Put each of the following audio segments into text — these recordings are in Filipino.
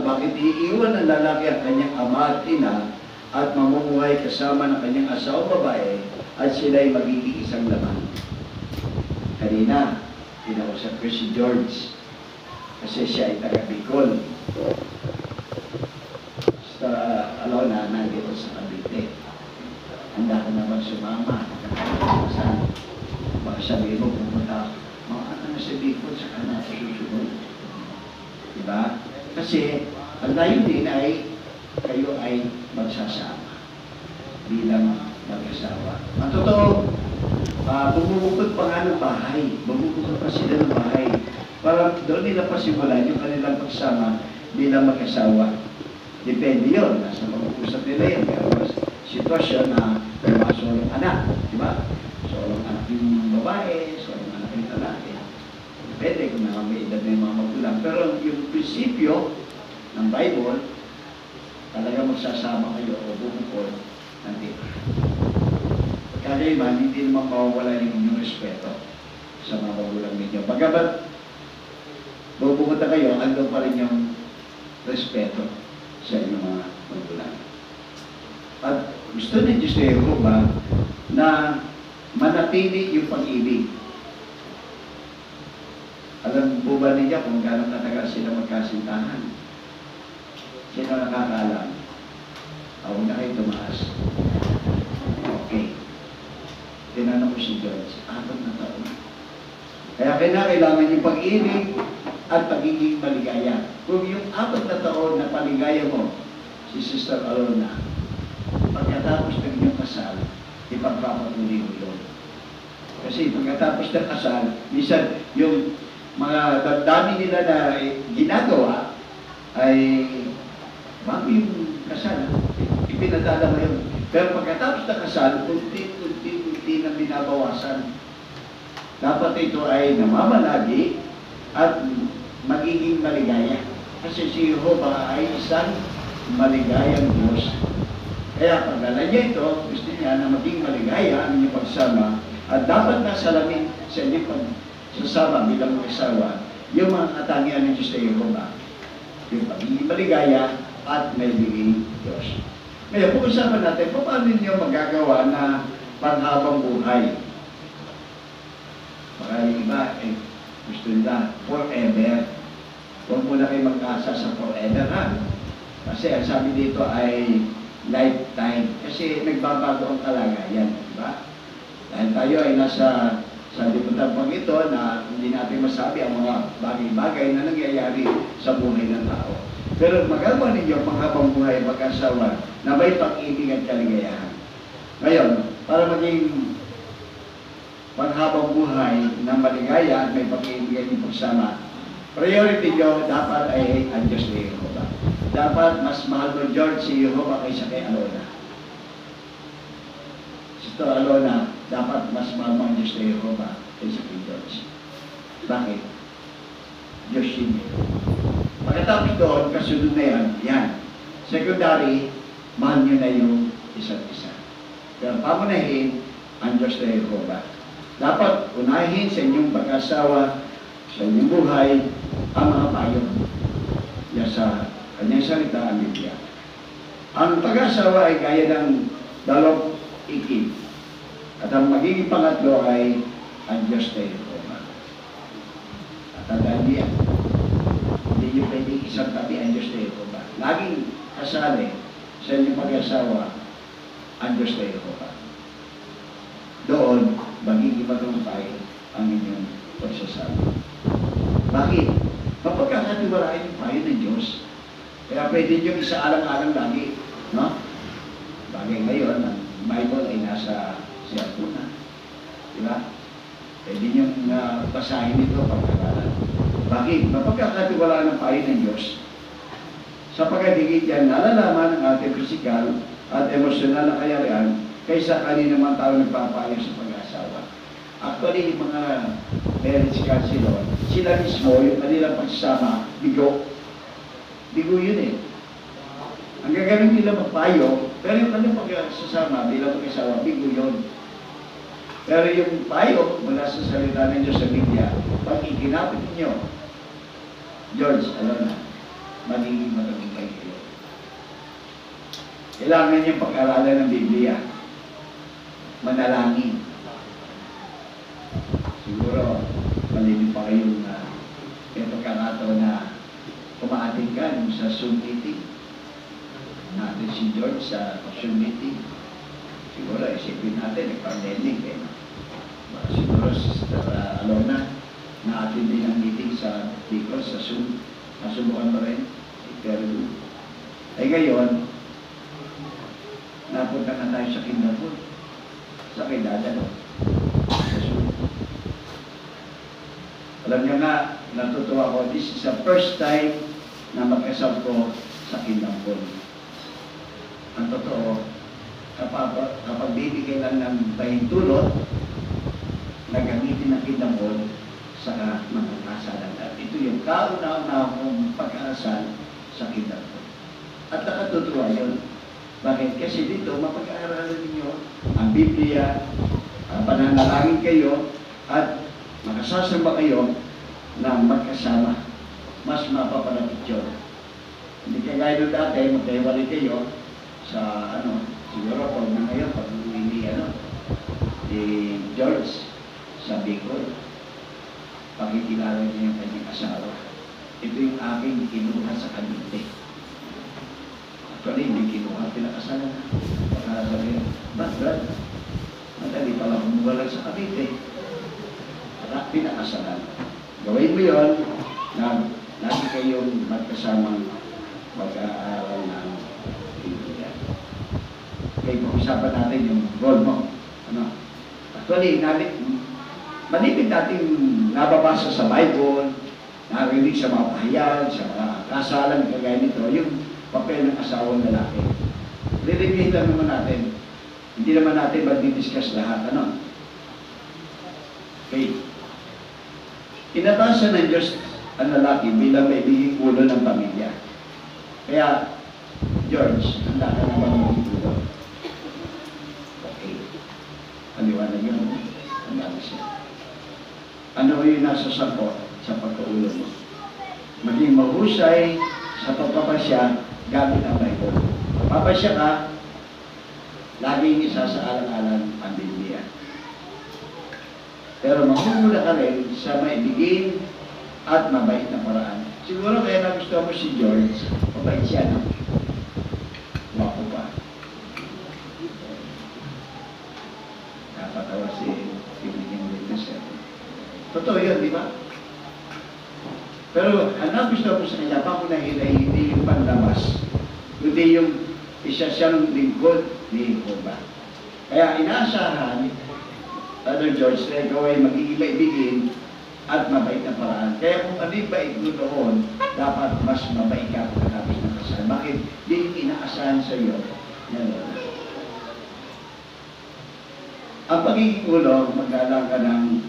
kung bakit iiwan ng lalaki ang kanyang ama at ina at mamumuhay kasama ng kanyang asawang babae at sila'y magiging isang laman. Kanina, kinausap ko si George kasi siya ay taga Bicol. So, alam na, nandito sa Cavite. Handa ko naman sumama. Saan? Baka sabihin mo, pumunta mga ano na sa Bicol, sa kanan sa susunod. Diba? Kasi, ang layo din ay kayo ay magsasama bilang mag-asawa. Ang totoo, bumubukod pa nga ng bahay. Bumubukod pa sila ng bahay. Para doon nila pasimulan yung kanilang pagsama bilang mag-asawa. Depende yun. Nasa mag-uusap nila yun. Pero mas sitwasyon na may mga solong anak. Diba? Solong anak yung babae, solong anak yung lalaki. Depende kung may edad na yung mga magulang. Pero yung prinsipyo ng Bible, talaga magsasama kayo o bumukod ng tita. Kaya iba, hindi naman mawawala yung inyong respeto sa mga magulang ninyo. Bagamat bubukod na kayo, andun pa rin yung respeto sa inyong mga magulang. At gusto ni Diyos na Yehova na manatili yung pag-ibig. Alam po ba niya kung gano'ng katagal sila magkasintahan? Sino nakakaalam? Huwag na kayo tumaas. Okay. Tinanong ko si George, 4 na taon. Kaya kailangan yung pag-ibig at pagiging maligaya. Kung yung 4 na taon na paligaya mo, si Sister Alona, pagkatapos ng inyong kasal, ipagpapatuloy mo yun. Kasi pagkatapos ng kasal, minsan yung mga damdamin nila na ginagawa ay bago yung kasal, ipinadala mo yun. Pero pagkatapos ng kasal, unti na binabawasan. Dapat ito ay namamalagi at magiging maligaya. Kasi si Jehovah ay isang maligayang Diyos. Kaya pagdala niya ito, gusto niya na maging maligaya ang inyong pagsama at dapat na salamin sa inyong pagsasama bilang mag-asawa yung mga katangian ng Diyos na Jehovah. Yung pagiging maligaya at may biging Diyos. Ngayon, pag-usapan natin, paano ninyo magagawa na panghabang buhay? Baka yung iba, gusto nila, forever. Huwag muna kayo mag-asa sa forever, ha? Kasi ang sabi dito ay lifetime. Kasi nagbabago ang kalagayan, di ba? Dahil tayo ay nasa sa liputan pang ito na hindi natin masabi ang mga bagay-bagay na nangyayari sa buhay ng tao. Pero magagawa ninyo panghabang buhay mag-asawa na may pag-ibig at kaligayahan. Ngayon, para maging panghabang buhay na maligaya at may pag-ibig at pagsama, priority nyo dapat ay ang Diyos ni Jehovah. Dapat mas mahal mo George si Jehovah kaysa kay Alona. Sister Alona, dapat mas mahal mo ang Diyos ni Jehovah kaysa kay George. Bakit? Diyos yun. Pagkatapos doon, kasunod na yan. Secondary, mahal nyo na yung isa't isa. Pero pamunahin ang Diyos na Jehovah. Dapat unahin sa inyong pag-asawa, sa inyong buhay, ang mga payo. Yan sa kanyang salita ang Biblia. Ang pag-asawa ay gaya ng dalawang ikim. At ang magiging pangatlo ay ang Diyos na Jehovah. At tandaan niya, hindi nyo pwedeng isang tabi ang Diyos na Jehovah. Laging kasali sa inyong pag-asawa ang Diyos na Jehovah. Doon, magiging matagumpay ang inyong pagsasama. Bakit? Mapagkakatiwalain yung payo ng Diyos. Kaya pwede nyo isaalang-alang lagi. No? Bagay ngayon, ang Bible ay nasa cellphone na. Diba? Pwede nyo basahin ito pagkakalan. Bakit? Mapagkakatiwalaan ng payo ng Diyos. Sapagkat higit yan, nalalaman ang ating pisikal at emosyonal na kayarian kaysa kanina man tao nagpapayo sa pag-asawa. Actually, yung mga marriage counselor, sila mismo, yung kanilang pagsasama, bigo. Bigo yun eh. Ang gagawin nila magpayo, pero yung kanilang pagsasama bilang mag-asawa, bigo yun. Pero yung payo, mula sa salita ng Diyos sa Biblia, pag ikinapit ninyo, George, alam na, magiging matagumpay kayo. Kailangan niyong pag-aralan ng Biblia. Manalangin. Siguro, malibig pa kayong may pagkakataon na kumaating ka sa Zoom meeting. Natin si George sa Zoom meeting. Siguro, isipin natin, pandemic eh. Siguro, Sister Alona, na-attend din ang meeting sa Bicol, sa Zoom. Nasubukan mo rin, pero ay ngayon, napunta na tayo sa Kingdom. Sa Kidadalo. Sa Zoom. Alam niyo nga, natutuwa ko, this is the first time na mag-asal ko sa Kingdom. Ang totoo, kapag bibigay lang ng pahintulot, nagamitin ng Kingdom sa mga kasalan. At ito yung kauna-una kong pag-aasal sa Kingdom. At nakatutuwa yun. Bakit? Kasi dito, mapag-aaralan ninyo ang Biblia, pananalangin kayo, at makasasama kayo na magkasama. Mas mapapalapit yun. Hindi kagaya doon dati, magkaiwalay kayo sa, siguro pag na ngayon, pag ni George sa Bicol, pakikilala niya yung kanyang asawa. Ito yung aking kinuha sa Cavite. Actually, hindi kinuha, pinakasalan na. Baka sabihin, Brad? Madali pala kumuha lang sa Cavite. At pinakasalan. Gawin mo yun na lagi kayong magkasamang mag-aaral ng Biblia. Okay, pag-usapan natin yung goal mo. Actually, malipid natin nababasa sa Bible, narinig sa mga pahayag, sa mga kasalan, kagaya nito, yung papel ng asawang lalaki. Re-review lang naman natin. Hindi naman natin mag-discuss lahat. Okay. Inatasan ng Diyos ang lalaki bilang maibiging ulo ng pamilya. Kaya, George, handa ka na bang maging ulo? Okay. Paliwanag yun. Handa na siya. Ano yung nasa sakot sa pagkaulo mo? Maging mahusay sa pagpapasya gamit ang Bible. Papasya ka, laging isa sa alang-alang ang Biblia. Pero mahumula ka rin sa maibigin at mabait na paraan. Siguro kaya nagustuhan mo si George, mabait siya, no? Wako pa. Napatawa si Pilipining Witness. Totoo yun, di ba? Pero ang nagustuhan mo sa kanya, pa ko nahilay, hindi yung panlabas. Hindi yung isa siyang lingkod ni Jehovah. Kaya inaasahan, George, na ikaw ay mag-iibigin at mabait na paraan. Kaya kung ano yung bait mo doon, dapat mas mabait ka pagkatapos ng kasal. Bakit? Di yung inaasahan sa iyo. Ang pagiging ulo, magalang ka ng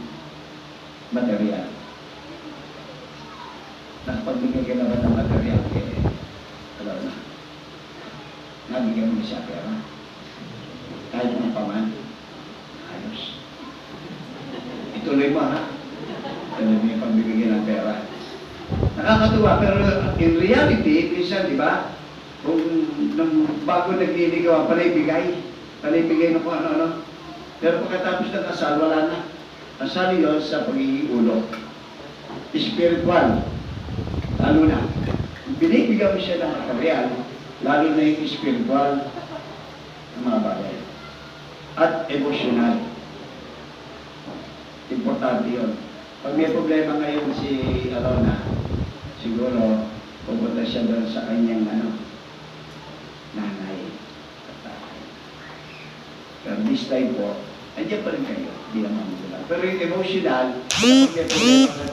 material. Nakapagbigay ka naman ng material, alam na. Nabigyan mo siya pera. Kahit ng paman. Ayos. Ituloy mo, ha? Alam mo yung pagbibigay ng pera. Nakakatuwa, pero in reality, minsan, di ba? Kung bago nagliligaw, panibigay na kung ano-ano. Pero pagkatapos ng kasal, wala na. Kasal yun sa pagiging ulo. Spiritual. Lalo na. Binibigyan mo siya ng material, lalo na yung spiritual ng mga bagay. At emosyonal. Importante yun. Pag may problema ngayon si Alona, siguro pupunta siya doon sa kanyang nanay at tatay. Pero this time po, nandiyan pa rin kayo, hindi naman magulang. Pero yung emotional, kapag may problema,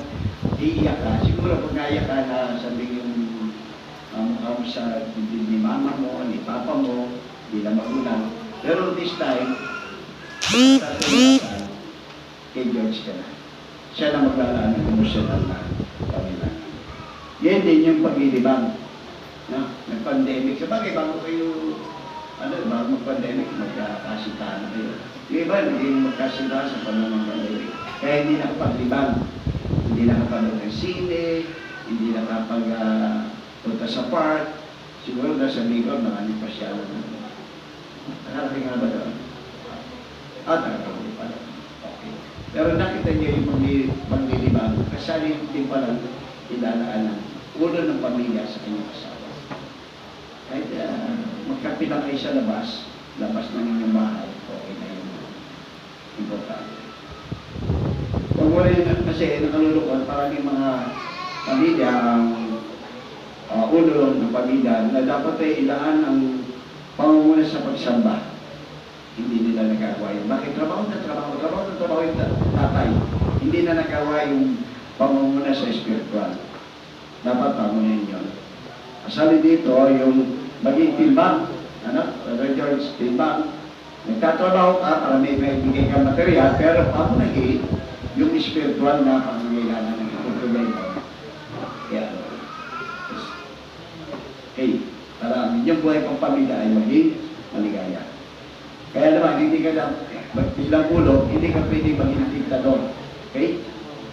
iiyak ka. Siguro pag naiyak ka na sabi yung mukha mo sa ni mama mo, ni papa mo, hindi na magulang. Pero this time, sasabihin kay George ka na. Siya na maglalaan ng emotional na pamilya. Yan din yung pag-ilibang. Nag-pandemic. Sabagay, bago kayo, bago mag-pandemic, magkakasintahan na kayo. Yung iba, hindi magkasintahan sa panahon ng pandemic. Kaya hindi nakapaglibang. Hindi nakapanood ng sine, hindi nakapag punta sa park, siguro nasa Bicol, maraming pasyalan na. Nakarating nga ba doon? Nakarating pa doon. Okay. Pero nakita niyo yung paglilibang, kasali din palang ilalaanan. Ulo ng pamilya sa kanyang asawa. Kahit magkapilang kayo sa labas ng inyong bahay, okay na yun. Importante. Huwag mo rin kasi nakalulukot, maraming mga pamilya ang ulo ng pamilya na dapat ay ilaan ang pangunguna sa pagsamba. Hindi nila nagagawa yun. Bakit? Trabaho yung tatay. Hindi na nagawa yung pangunguna sa spiritual. Dapat pangunin yun. Asali dito, yung maging timbang. Brother George, timbang. Nagtatrabaho ka para may bigay ka material, pero pamunagin yung spiritual na pangangailangan ng ipagpagay. Kaya, para ang inyong buhay pang pamilya ay maging maligaya. Kaya naman, hindi ka lang bilang ulo, hindi ka pwedeng maging diktador. Okay?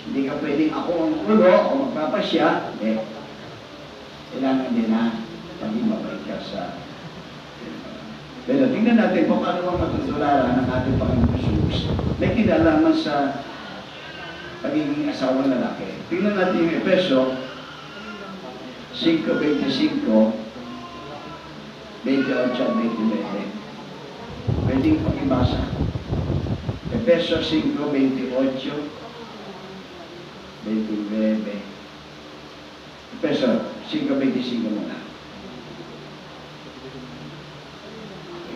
Hindi ka pwedeng ako ang ulo o magpapasya. Kailangan din na maging mabait ka sa... Pero tingnan natin kung ano ang matutularan ng ating Panginoon Jesus. May kinalaman sa pagiging asawang lalaki. Tingnan natin yung Efeso 5:25, 28 at 29. Pwedeng pakibasa. Efeso 5:28, 29. Efeso 5:25 muna.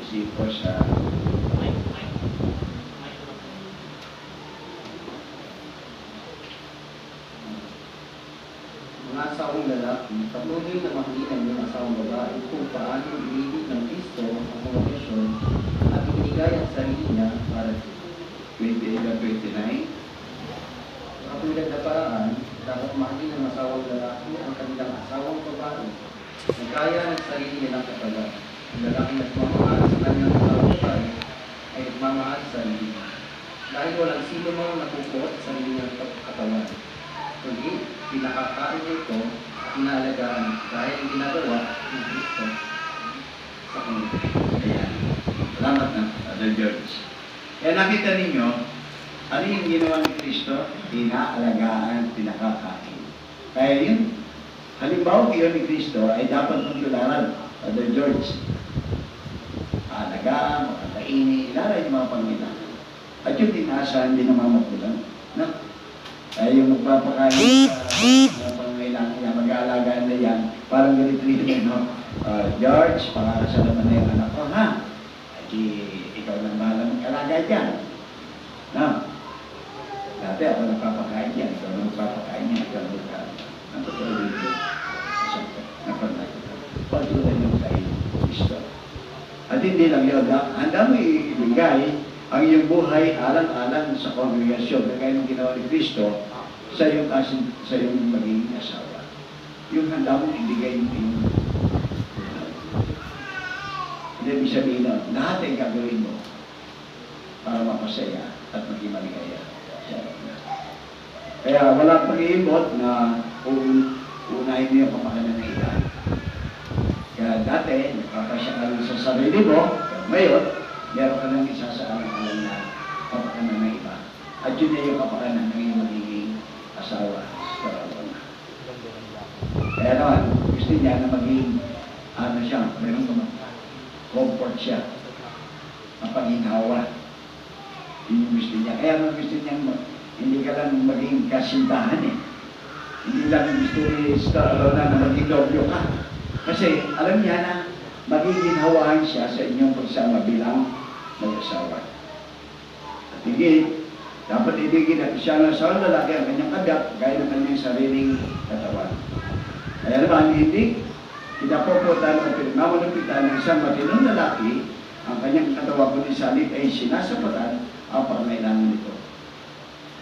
Isip ko sa... Mga asawang lalaki, patuloy na makikinig ng asawang babae kung paano ibigit ng Kristo ang mga misyon at ibinigay ang sarili niya para sa 28 at 29. katulad na paraan, dapat makikinig ng asawang lalaki ang kanilang asawang babae na kaya ng sarili nilang katawan. Ang lalaking nagmamahal sa kanyang asawang babae ay nagmamahal sa sarili niya. Dahil walang sino mang nakukuha sa sarili niyang katawan. Kundi, pinakakain niya ito at inaalagaan dahil ang ginagawa ng Kristo sa kanya. Ayan. Salamat na, Brother George. Kaya nakita ninyo, ano yung ginawa ni Kristo? Inaalagaan, pinakakain. Kaya yun, halimbawa yun ni Kristo ay dapat magtularan, Brother George. Alagaan, makakaini, ilaran yung mga pangailangan. At yung tinaasahan din ng mga magulang. No? Ay yung magpapakain sa pangailangan niya, mag-aalagaan na yan, parang ganito rin, no? George, pakakasal naman na yung anak ko, ha? Ay, ikaw lang bahala mag-alaga dyan. No? Dati ako nagpapakain yan, ikaw lang magpapakain yan, ikaw lang magpapakain. Ang totoo dito, napaglag ito. Pagtulan yung kain, Kristo. At hindi lang yun, handa mo ibigay ang iyong buhay alang-alang sa kongregasyon, kagaya ng ginawa ni Kristo sa iyong magiging asawa. Yung handa mo ibigay yung iyong buhay. Hindi ibig sabihin na, lahat ay gagawin mo para mapasaya at maging maligaya. Kaya wala pag-iimbot na unahin mo yung kapakanan ng iba. Kaya dati, nagpapasya ka lang sa sarili mo, pero ngayon, meron ka nang isa sa alam na kapakanan ng iba. At yun na yung kapakanan ng iyong magiging asawa sa karawang. Kaya naman, gusto niya na maging, meron ka comfort siya, mapaginhawa. Yun yung gusto niya. Kaya naman gusto niya, hindi ka lang maging kasintahan eh. Hindi lang gusto ni na maging nobyo ka. Kasi alam niya na magiging hawaan siya sa inyong pagsama bilang mag-asawa. At higit, dapat ibigin at siya ng asawa lalaki ang kanyang kagat gaya ng kanyang sariling katawan. Kaya naman, hindi pinapopotan o pinamalupitan ng isang matinong lalaki ang kanyang katawan kundi salit ay sinasapatan ang pangailangan nito.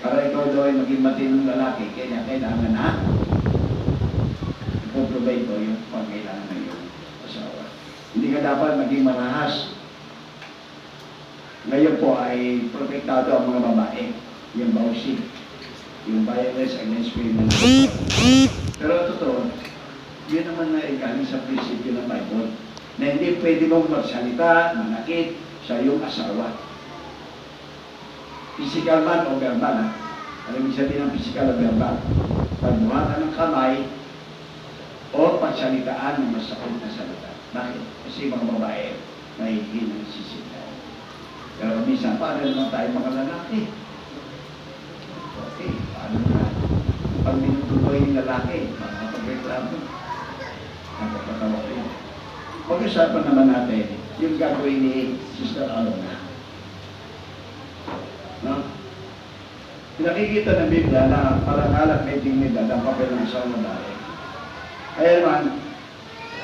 Para ikaw daw ay maging matinong lalaki, kaya kailangan na ipoprovide ko yung pangailangan ng iyong asawa. Hindi ka dapat maging marahas. Ngayon po ay protektado ang mga babae, yung bawsi, yung violence against women. Pero totoo, Yun naman na galing sa prinsipyo ng Bible. Na hindi pwede mong magsalita, manakit sa iyong asawa. Physical man o verbal, ha? Alam mo sabihin ng physical o verbal? Pagbuhatan ng kamay o pagsalitaan ng masakit na salita. Bakit? Kasi mga babae, mahihina ng sisita. Pero minsan, paano naman tayo mga lalaki? Okay, paano na? Pag minutuloy yung lalaki, makapagreklamo. Nakapatawa ko yun. Pag-usapan naman natin yung gagawin ni Sister Alona. No? Pinakikita ng Biblia na parang alak may dignidad ang papel ng isang lalaki. Kaya naman,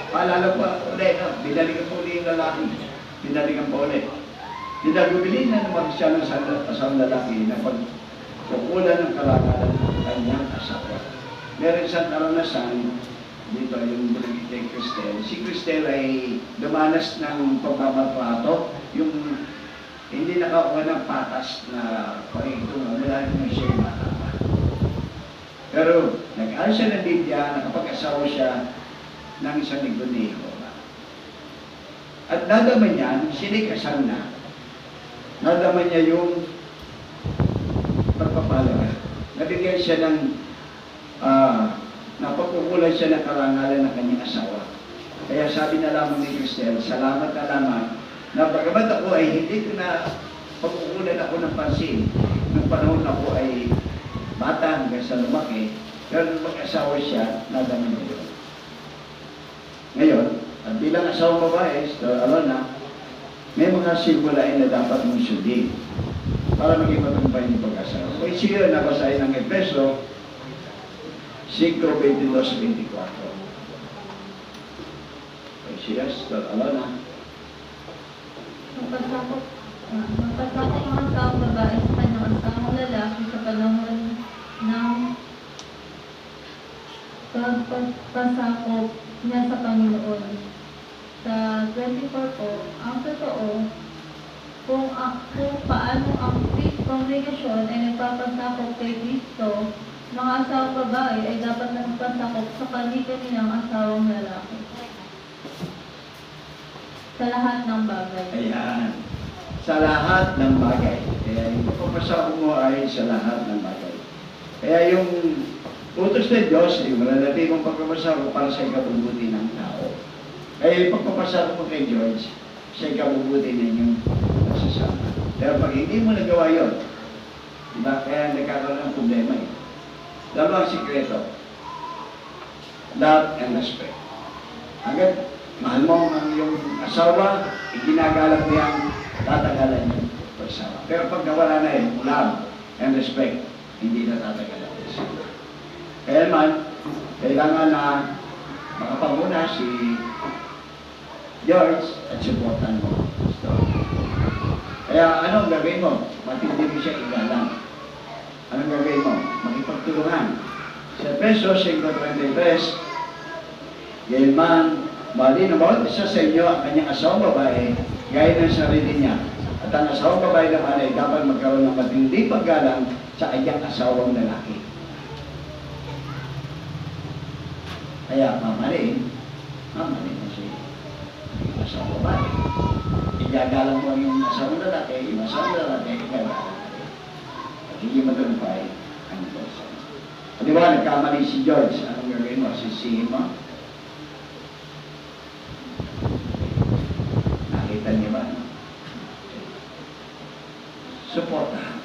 paalala pa ulit, no? Binalikan po ulit yung lalaki. Binalikan po ulit. Dinagubili na naman siya ng asang lalaki na pagkukulan ng karangalan ng kanyang asawa. Meron isang karanasan dito yung bulagit kay Cristel. Si Cristel ay dumanas ng pagmamaltrato, yung hindi nakakuha ng patas na pagkikitungan, wala naman siya yung matama. Pero nag-aaral siya ng Biblia, nakapag-asawa siya ng isang linggo ni Jehovah. At nadaman niya, sinikasal na, nadaman niya yung pagpapalaga. Nabigyan siya ng napagkukulan siya ng karangalan ng kanyang asawa. Kaya sabi na lamang ni Cristel, salamat na lamang na bagamat ako ay hindi ko na pagkukulan ako ng pansin nung panahon ako ay bata hanggang sa lumaki, pero nung mag-asawa siya, nadaman niya yun. Ngayon, at bilang asawang babae, Alona, may mga simbolain na dapat mong sundin para maging matumpay ng pag-asawa. Kung siya nabasahin ng Efeso 5:22-24. Kung siya, Alona, magpasakop ang asawang babae sa kanyang asawang lalaki sa panahon ng pagpasakop niya sa Panginoon. Sa 24 po, ang totoo kung paano ang kongregasyon ay nagpapasakop kay Kristo, mga asawang babae ay dapat nagpasakop sa kanilang asawang lalaki. Sa lahat ng bagay. Ayan. Sa lahat ng bagay. Kaya yung pagpapasakop mo ay sa lahat ng bagay. Kaya yung utos ng Diyos, yung relativo mong pagpapasakop para sa ikabubuti ng tao. Kaya yung pagpapasakop mo kay George, sa ikabubuti ninyong nagsasama. Pero pag hindi mo nagawa yun, diba? Kaya nagkakaroon ng problema eh. Dalawang sikreto. Love and respect. Hanggang mahal mo ang iyong asawa, iginagalang mo yan, tatagalan yung pag-asawa. Pero pag nawala na yung love and respect, hindi na tatagalan yung asawa. Kaya naman, kailangan na makapanguna si George at supportan mo. So, kaya anong gagawin mo? Matindi mo siya igalang. Anong gagawin mo? Makipagtulungan. Sa Efeso 5:23, gayon man, mali na bawat isa sa inyo ang kanyang asawang babae, gaya ng sarili niya. At ang asawang babae naman ay dapat magkaroon ng matindi paggalang sa kanyang asawang lalaki. Kaya mamali na siya yung asawang babae. Igagalang mo yung asawang lalaki, yung asawang lalaki, igagalang. At hindi matumpay ang Diyos. Di ba, nagkamali si George, anong gagawin mo? Sisihin mo? Nakita niyo ba? Suportahan.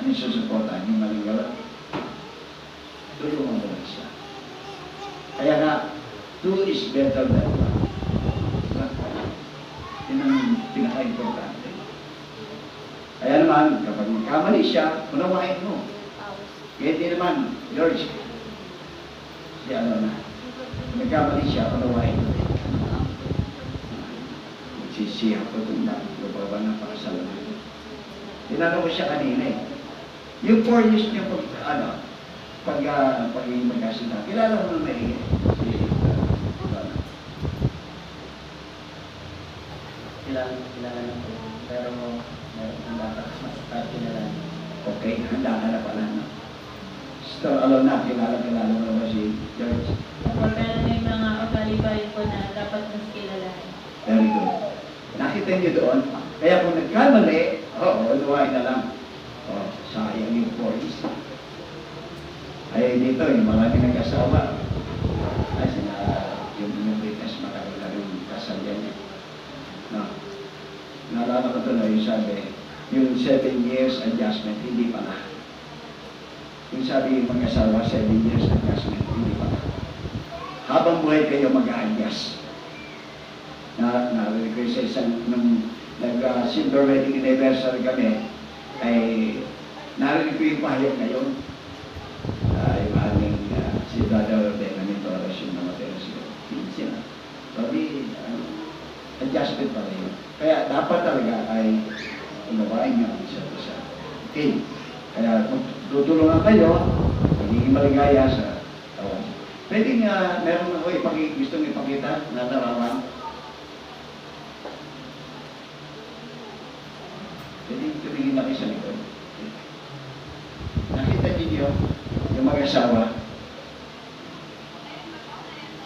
Ano yung susuportahan? Yung maling gawa? Tulungan mo lang siya. Kaya nga, two is better than one. Yun ang pinaka-importante. Kaya naman, kapag nagkamali siya, unawain mo. Kaya di naman, George, si ano na, nagkamali siya, unawain mo. Sisiya ko itong nagbabawa ng pakasalaman. Tinanong ko siya kanina eh. Yung 4 years niya pag-ibig magkasita, kilala mo na may Kilala na po. Pero meron ang dapat mas kilala. okay, handa ka na pala. No? So, alam na, kilala mo na ba si George? po, pero may mga ugali pa rin po na dapat mas kilalanin. Very good. Nakita niyo doon? Kaya kung nagkamali, luwain na lang. Sayang yung points. Ay, dito, yung marami nag-asawa. Kasi yung witness matagal na rin kasal yan. No. Naalala ko tuloy yung sabi, yung 7 years adjustment, hindi pa na. Yung sabi yung mag-asawa, 7 years adjustment, hindi pa na. Habang buhay kayo mag-a-adjust. Narinig ko sa isang, nung nag-silver wedding anniversary kami, ay narinig ko yung pahayag ngayon. Yung aming si Brother Benjamin Torres, yung namatay na siya. Sila. Sabi, adjustment pa rin. Kaya dapat talaga ay unawain niyo ang isa't isa. Okay. Kaya kung tutulungan kayo, magiging maligaya sa taon. Pwede nga, meron ako gustong ipakita na narawan. Pwede tumingin na kayo sa likod. Nakita niyo yung mag-asawa.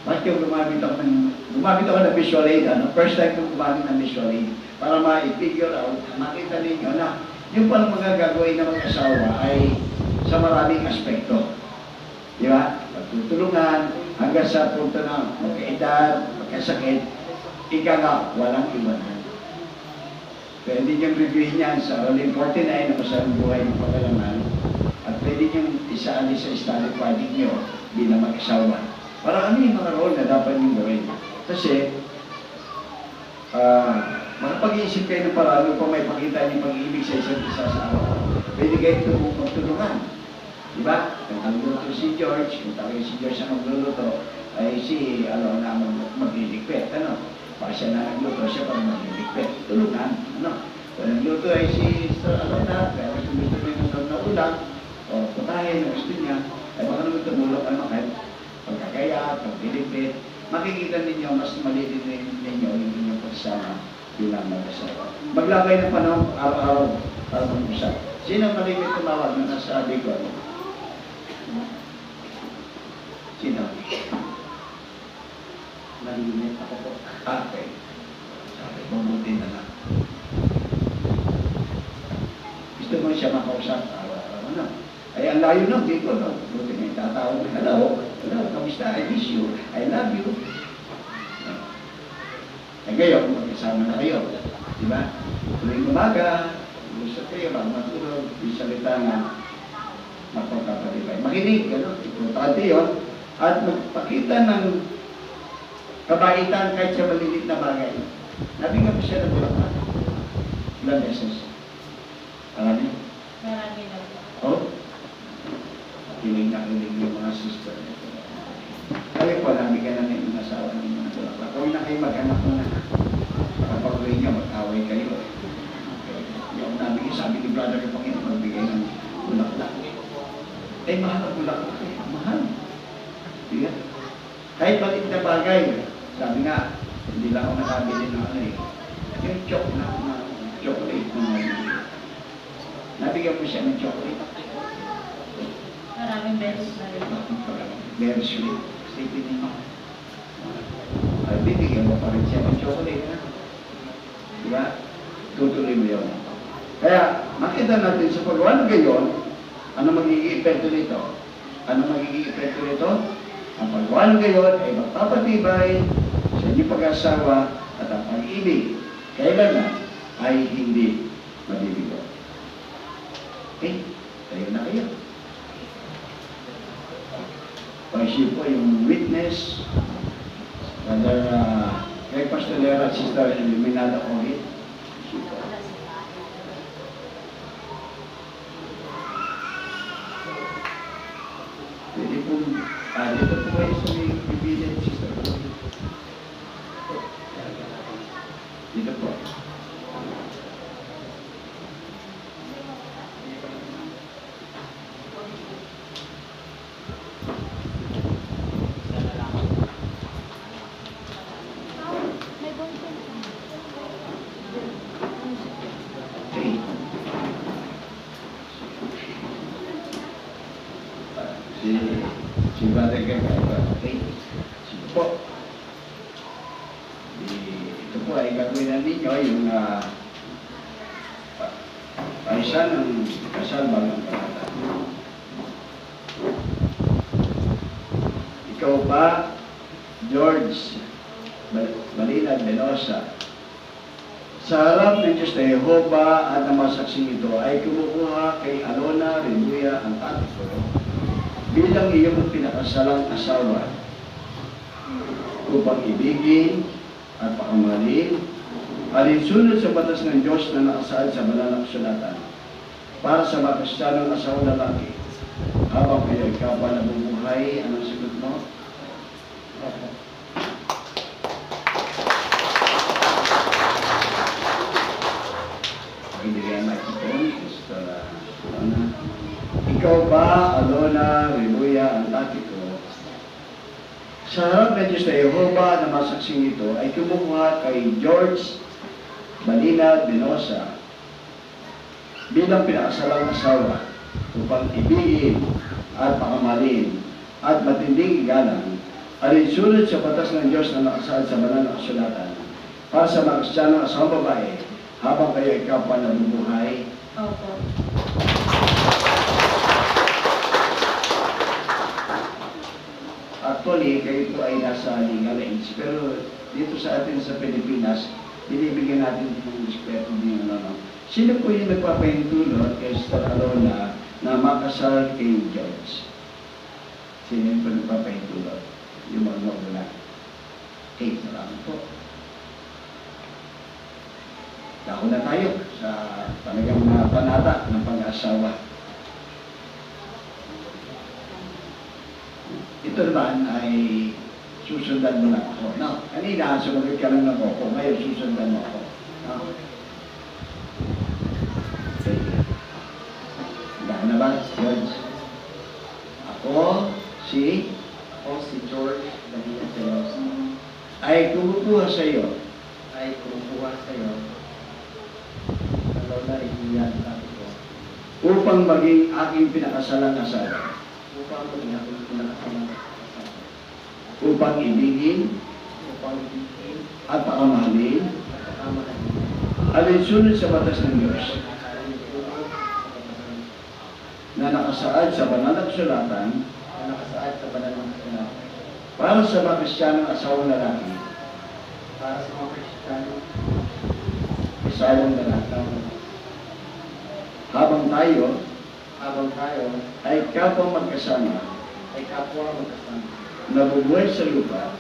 Bakit yung gumamit ako ng visual aid, first time kong gumamit ng visual aid, para ma-figure out, makita ninyo na yung palang mga gagawin ng mag-asawa ay sa maraming aspekto. Di ba? Pagtutulungan, hanggang sa punto na magkaedad, magkasakit, ika nga, walang iwanan. Pwede niyong reviewin yan sa Rolling 49 na masarang buhay ng pagkalaman at pwede niyong isali sa study project niyo bilang mag-asawa. Para ano yung mga role na dapat niyong gawin? Kasi, makapag-iisip kayo ng paraan kung may pakita niyo pag-ibig sa isa't isa sa araw. Pwede kayo magtulungan. Diba? Kung nagluluto si George, kung tayo si George na magluluto, ay si, na magliligpit. Baka siya na nagluto, siya para magliligpit. Tulungan. Kung nagluto ay si Alona, kaya gusto mo ng ulam, o putahin, gusto niya, ay baka naman tumulong kahit pagkakaya, pagliligpit. Makikita ninyo, mas maliit ninyo yung inyong pagsama bilang mag-asawa. Maglabay ng panahon, araw-araw, para mag-usap. Sino malimit tumawag na nasabi ko? Sino? Nalimit ako po. Okay. Sabi, mabuti na lang. Gusto mo siya makausap, araw-araw. Ay, ang layo ng dito, buti na yung tatawag. Hello, kamusta? I miss you. I love you. Ay, ngayon, magkasama na kayo. Diba? Tuloy umaga, usap kayo, bago matulog, yung salita na mapagkapalibay. Makinig, importante yun. At magpakita ng kabaitan kahit sa malilit na bagay. Nabigyan mo siya ng bulakan. Ilang beses? Marami? Marami na po. Oh? Kiling na kiling yung mga sister. Kaya po, nabigyan na ng asawa ng mga bulakan. Huwag na kayo mag-anak mo na. Kapag rin nyo, mag-away kayo. Yung nabigyan, sabi ni Brother Kapangin, magbigay ng bulaklak. Eh, mahal ang bulaklak eh. Mahal. Diba? Kahit maliit na bagay, sabi nga, hindi lang ako nakabili ng yung chocolate na nabigyan mo siya ng chocolate. Maraming beses na rin. Very sweet. Sleepy ninyo. Ay, bibigyan mo pa rin siya ng chocolate na. Diba? Tutuloy mo yun. Kaya, makita natin sa paggawa ng gayon, ano magiging epekto nito? Ano magiging epekto nito? Ang paggawa ng gayon ay magpapatibay sa inyong pag-asawa at ang pag-ibig. Kailan ay hindi mabibigo. Okay? Tayo na kayo. Pag-isip po yung witness, whether kay Pastor Lera at Sister Illuminada Orit, pwede po, dito po kayo sa may bibigyan, Sister. Dito po. Okay. Si Brother Gagay, okay. ito po ay gagawin na ninyo yung parisan ng kasal bagang panata. Ikaw ba, George Malina Benosa, sa harap ng Diyos na Yehova at ng mga saksing ito ay kumukuha kay Alona Rebuya Antantico bilang iyong pinakasalang asawa upang ibigin at pakamahalin, alinsunod sa batas ng Diyos na nakasaad sa banal na kasulatan para sa mga Kristiyanong asawang lalaki habang kayo ikaw pa nabubuhay. Anong sagot mo? Pagkibigyan microphone, Mr. Alona. Ikaw ba, Alona Rebuya Antantico, sa harap ng Diyos na Yehova na masaksing ito ay kumukuha kay George Malina Benosa bilang pinakasalang asawa upang ibigin at pakamahalin at matinding igalang alinsunod sa batas ng Diyos na nakasaad sa banal na kasulatan para sa mga Kristiyanong asawang babae habang kayo ikaw pa nabubuhay. Opo. Actually, kayo po ay nasa legal age, pero dito sa atin sa Pilipinas, binibigyan natin ng respeto din ano. Sino po yung nagpapahintulot kay Sister Alona na makasal kay George? Sino yung nagpapahintulot? Yung mga wala. Okay, salamat po. Dako na tayo sa talagang panata ng pag-asawa. Ito naman ay susundan mo lang ako. No, kanina sumunod ka lang ako. Ngayon susundan mo ako. No? Okay. Handa na ba, George? Ako si George Malina Benosa ay kumukuha sa iyo ay kumukuha sa iyo Alona Rebuya Antantico upang maging aking pinakasalang asawa, upang maging aking pinakasalang asawa, upang ibigin at pakamahalin alinsunod sa batas ng Diyos na nakasaad sa banal na kasulatan para sa mga Kristiyanong asawang lalaki habang tayo ay kapwa magkasama nabubuhay sa lupa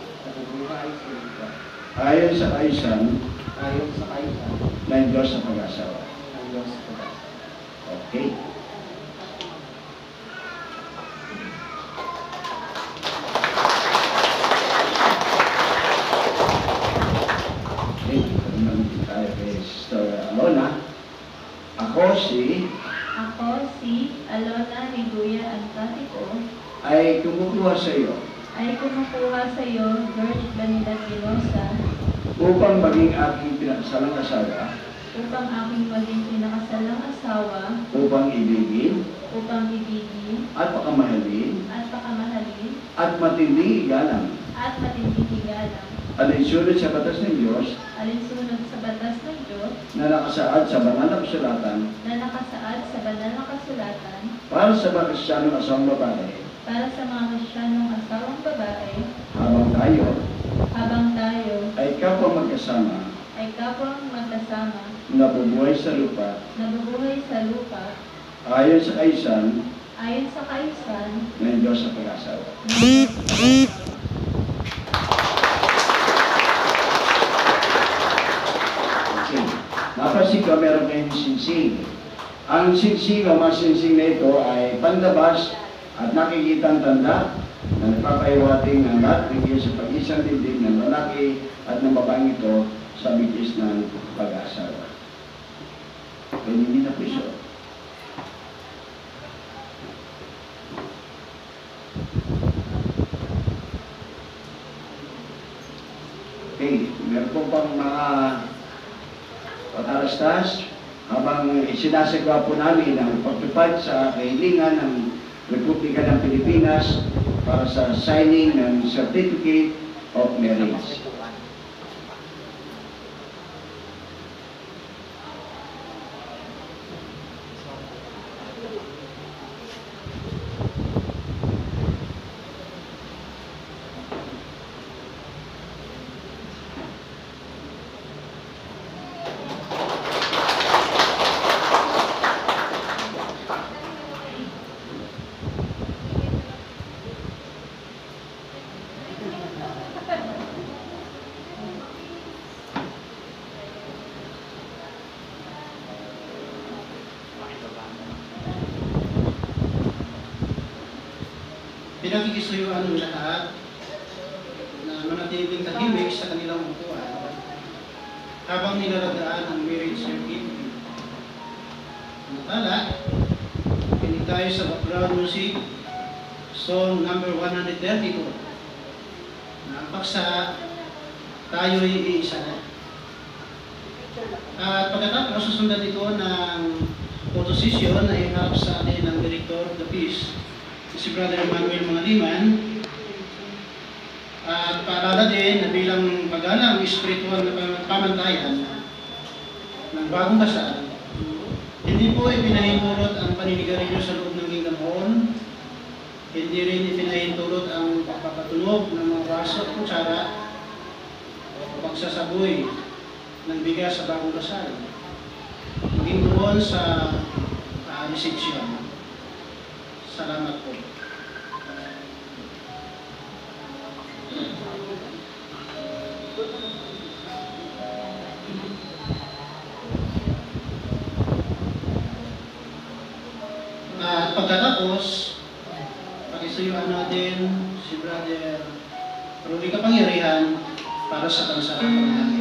ayon sa kaisan ng Diyos sa pag-asawa. Okay. Tayo kay Sister Alona. Ako si Alona Rebuya Antantico ay kumukuha sa iyo George Malina Benosa upang maging aking pinakasalang asawa, upang ibigin at pakamahalin at matinding igalang alinsunod sa batas ng Diyos na nakasaad sa banal na kasulatan para sa mga Kristiyanong asawang babae habang tayo ay kapwa magkasama nabubuhay sa lupa ayon sa kaisan ng Diyos sa pag-asawa. Okay. Napansin ko meron kayong sinsing. Ang sinsing o mga sinsing na ito ay pandabas at nakikitang tanda na nagpapahiwating ng lahat ng Diyos sa pag-isang dibdib ng lalaki at ng babaeng ito sa bigis ng pag-asawa. Kaya hindi na piso. Okay, meron po pang mga patarastas habang isinasagawa po namin ang pagtupad sa kahilingan ng Republika ng Pilipinas para sa signing ng Certificate of Marriage. pinakikisuyuan ng lahat na manatiling tahimik sa kanilang upuan habang nilaladaan ang marriage certificate. Samantala, kinig tayo sa background music, song number 132. Na ang paksa, tayo'y iisa na. At pagkatapos, susundan ito ng photosession na iharap sa atin ng Director of the Peace, si Brother Emmanuel Mangaliman. At paalala din na bilang magalang spiritual na pamantayan ng bagong kasal, hindi po ipinahintulot ang paninigarilyo sa loob ng Kingdom Hall, hindi rin ipinahintulot ang pagpapatunog ng mga baso at kutsara o pagsasaboy ng bigas sa bagong kasal, maging doon sa reception. Salamat po. At pagkatapos, pakisuyuan natin si Brother Rudy Kapangyarihan para sa pansarap.